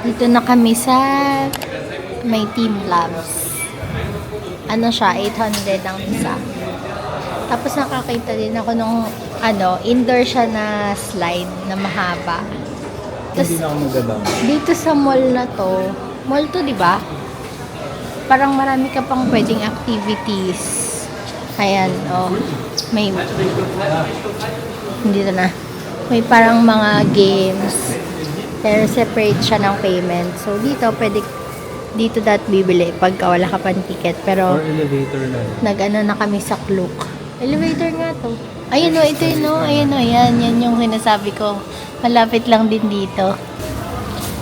Dito na kami sa may Team Labs. Ano siya, 800 ang isa. Tapos nakakita din ako nung indoor siya na slide na mahaba. Tapos, Hindi na ako magabang. dito sa mall na to, mall to, di ba? Parang marami ka pang pwedeng activities. Ayan, oh. May, hindi na. May parang mga games. Pero separate siya ng payment. So, dito, dito bibili pagka wala ka pang ticket. Pero, Or elevator na. nag-ano na kami sa Klook. Elevator nga to. Ayun o, ito yun o. Ayun o, yan. Yan yung sinasabi ko. Malapit lang din dito.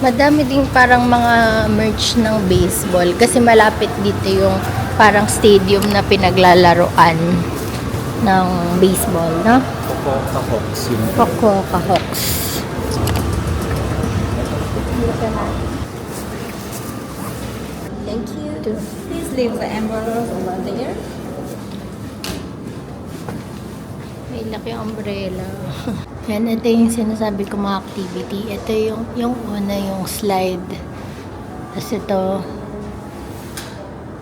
Madami din parang mga merch ng baseball. Kasi malapit dito yung parang stadium na pinaglalaroan ng baseball, no? Fukuoka Hawks yun. Fukuoka Hawks. Dito na. Thank you. Ito. Please leave the envelope over there. May laki ang umbrella. Yan, ito yung sinasabi ko mga activity. Ito yung una, yung slide. Tapos ito,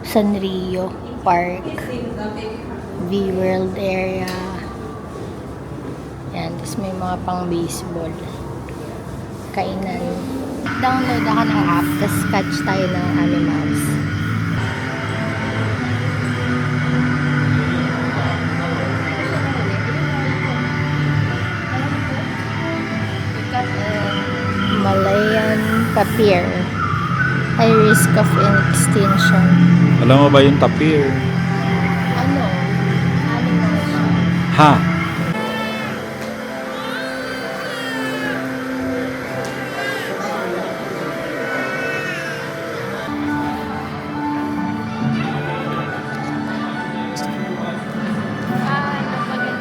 Sanrio Park. V-World area. Yan, tapos may mga pang baseball. Kainan. Download ako ng app, tapos catch tayo ng animals. Malayan tapir. High risk of extinction. Alam mo ba yung tapir? Ano? Animal siya. Ha? Ano pa ganun?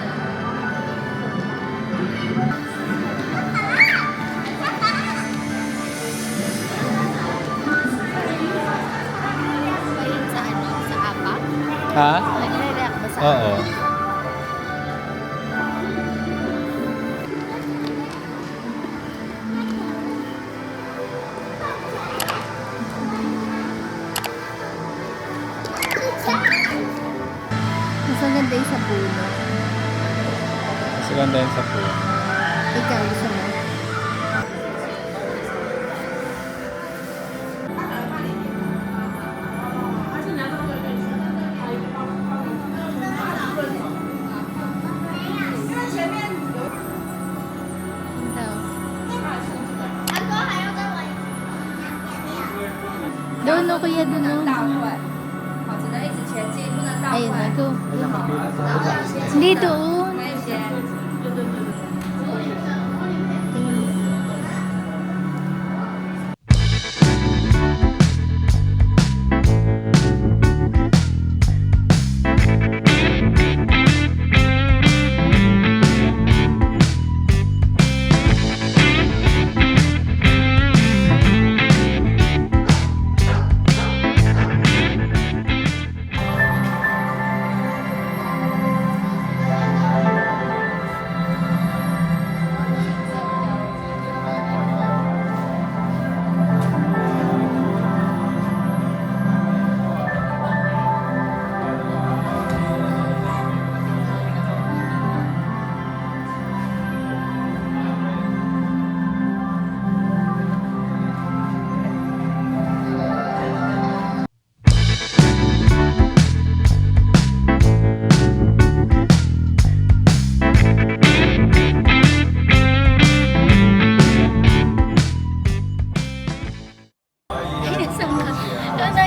Ayun sa sa apa? Ha? Nagre-react ba sa Oo. Mas maganda yung sa puno. Mas ganda yun sa pool. Ikaw, gusto mo? Doon o kuya, doon o. 好，只能一直前进，不能倒 Ayun 回 na, 来。 go. Wala kang pila sa Hindi doon. 那一些。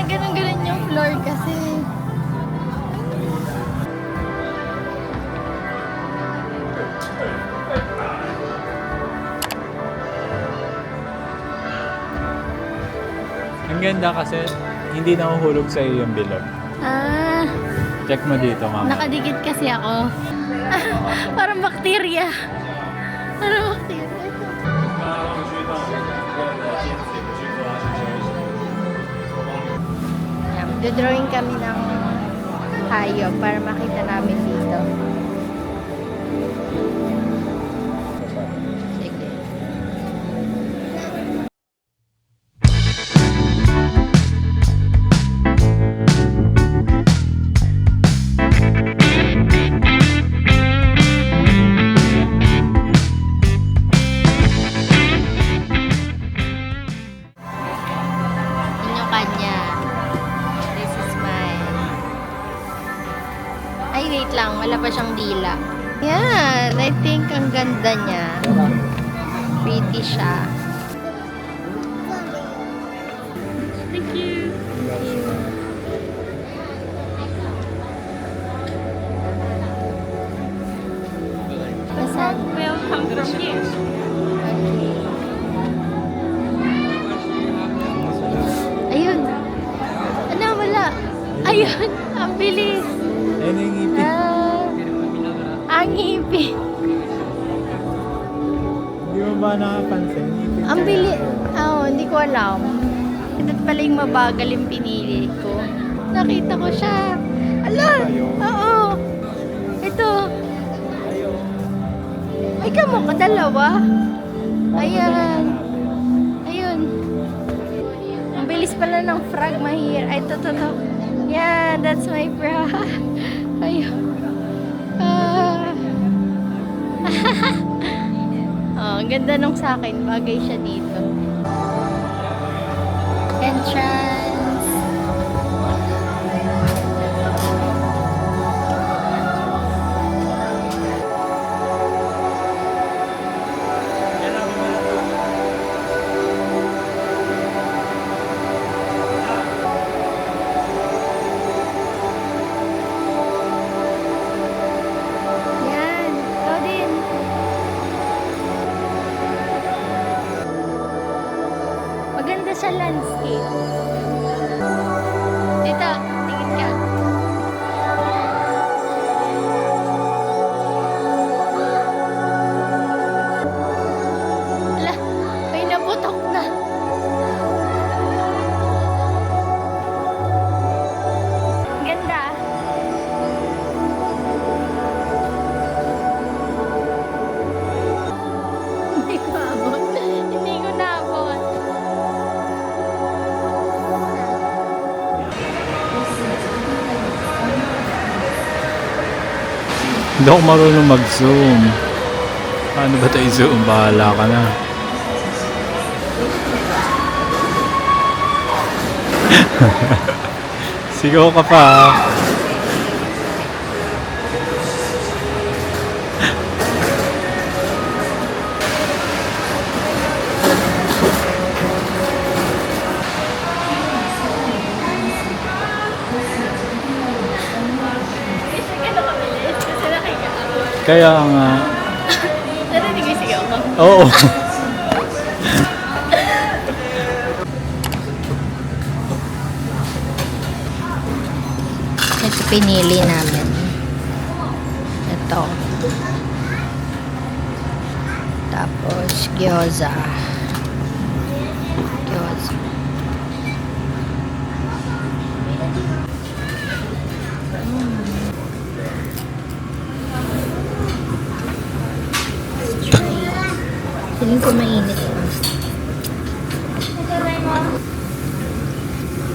Ganun-ganun yung floor kasi. Ang ganda kasi hindi nahuhulog sa iyo yung bilog. Ah, Check mo dito, mama. nakadikit kasi ako. Parang bakterya. Parang bakterya. Yan, dodrawing kami ng hayop para makita namin dito. Sige. Wala pa siyang dila. Yan, I think ang ganda niya. Pretty siya. Thank you. Saan? Will come from here. Ayun. Ano, wala. Ayun, ang bilis. Ayun yung ngipin. Ang ngipin. Hindi mo ba nakapansin? Ngipin Ang kaya bilis. ako. Hindi ko alam. Ito pala yung mabagal yung pinili ko. Nakita ko siya. Ala! Oo. Ito. Ay, kamo ka dalawa. Ayan. Ayun. Ang bilis pala ng frog mahir. Ay, to. Yeah, that's my frog. Ayun. Oh, ang ganda nung sa akin. Bagay siya dito. Entrance. Yan. Ikaw din. Maganda sa landscape. Dito, tingin ka. Ala, may naputok na. Ganda. Hindi ko abot. Hindi ko naabot. Hindi ako marunong mag-zoom. Paano ba tayo zoom? Bahala ka na. Sigaw ka pa. Kaya nga. Narinig yung sigaw ko. Oo. Ito pinili namin. Ito. Tapos gyoza. Gyoza. Feeling ko mainit.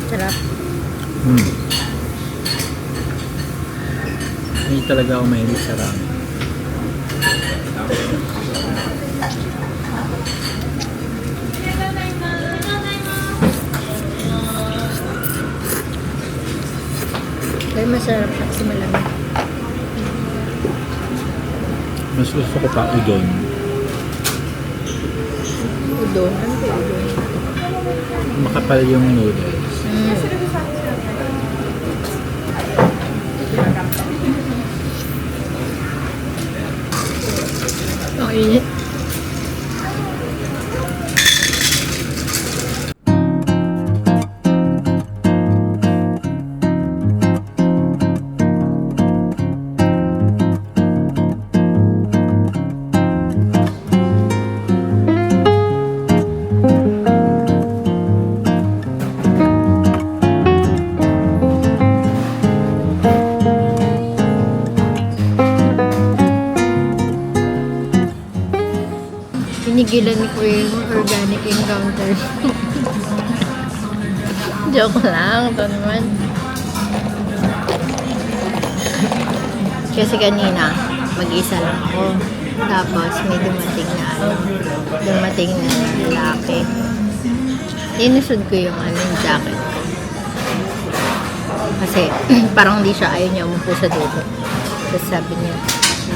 Sarap. Hindi talaga ako mahilig sa ramen. Pero masarap kasi malamig. Mas gusto ko pa udon. Udon. Ano ba udon? Makapal yung noodles. Ang init. Pinigilan ni Kuya yung organic encounter. Joke lang, ito naman. Kasi kanina, mag-isa lang ako. Tapos may dumating na lalaki. Inusod ko yung jacket ko. Kasi parang hindi siya ayaw niya umupo sa dulo. Tapos sabi niya,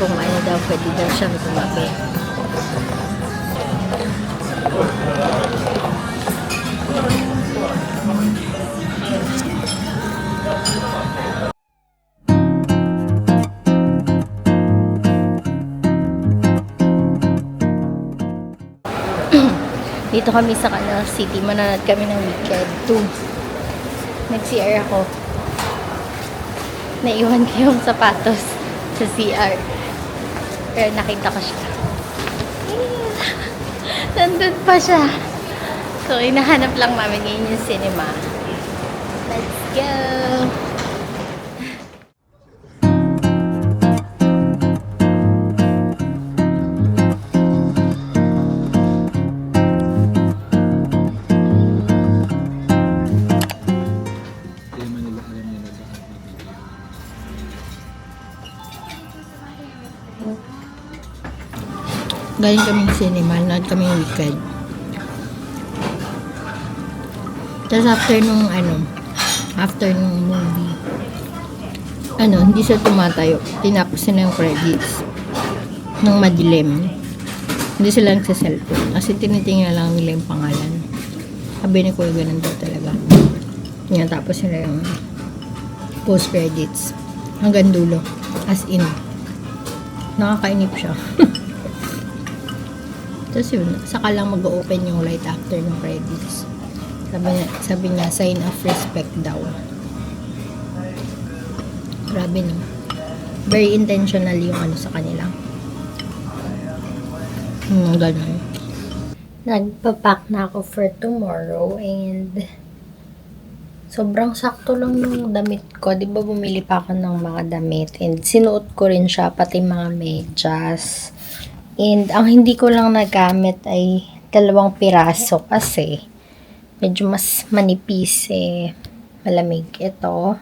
kung ano daw, pwede daw siyang tumabi. Dito kami sa Canal City. Mananood kami ng Weekend 2. Nag-CR ako. Naiwan ko yung sapatos sa CR. Pero nakita ko siya. Nandun pa siya. So, hinahanap lang namin ngayon yung cinema. Let's go! Galing kaming cinema, nanood kami yung Weekend. Tapos after nung movie, hindi siya tumatayo. Tinapos na yung credits. Nung madilim. Hindi sila nagsa-cellphone. Kasi tinitingnan lang nila yung pangalan. Sabi ni Kuya, ganun daw talaga. Yan, tapos nila yung post-credits. Hanggang dulo. As in. Nakakainip siya. Tapos yun, saka lang mag-open yung light after ng credits. Sabi niya, sign of respect daw. Grabe no. Very intentional yung sa kanila. Ganun. Nagpapack na ako for tomorrow and sobrang sakto lang yung damit ko. Di ba bumili pa ako ng mga damit and sinuot ko rin siya, pati mga medyas. And ang hindi ko lang nagamit ay 2 piraso kasi medyo mas manipis malamig ito.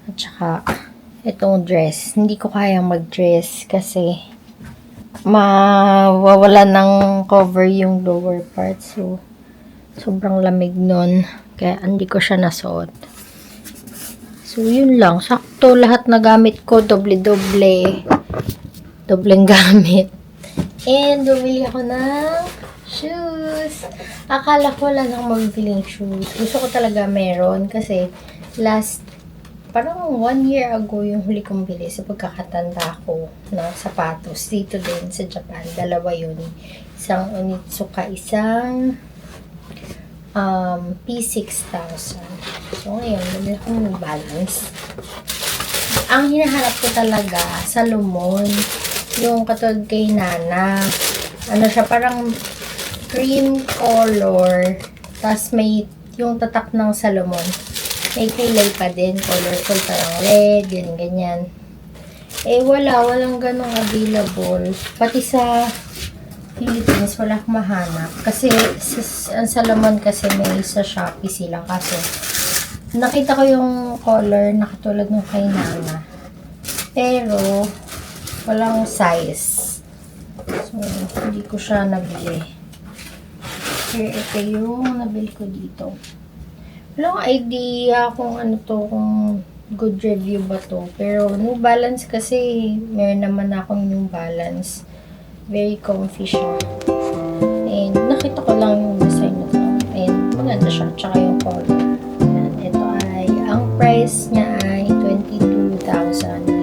At saka itong dress. Hindi ko kayang mag-dress kasi mawawala ng cover yung lower part. So, sobrang lamig nun. Kaya hindi ko siya nasuot. So, yun lang. Sakto lahat na gamit ko. Doble-doble. Dobleng gamit. And, bumili ako ng shoes. Akala ko lang nang mabibiling shoes. Gusto ko talaga meron kasi parang 1 year ago yung huli kong bili sa pagkakatanda ko ng sapatos. Dito din sa Japan. 2 yun. Isang Onitsuka, isang P6000. So, ngayon, bumili ako ng Balance. Ang hinahanap ko talaga sa Lumon, yung katulad kay Nana. Siya parang cream color. Tapos may yung tatak ng Salomon. May kulay pa din. Colorful, parang red, ganyan. Walang ganong available. Pati sa Philippines, wala akong mahanap. Kasi, ang Salomon kasi may sa Shopee sila. Kaso, nakita ko yung color na katulad ng kay Nana. Pero, walang size. So, hindi ko siya nabili. Here, ito yung nabili ko dito. Walang idea kung kung good review ba to. Pero, New Balance kasi, meron naman akong New Balance. Very comfy siya. And, nakita ko lang yung design na to. And, maganda siya. Tsaka yung color. Ayan, ito ang price niya ay 22,000.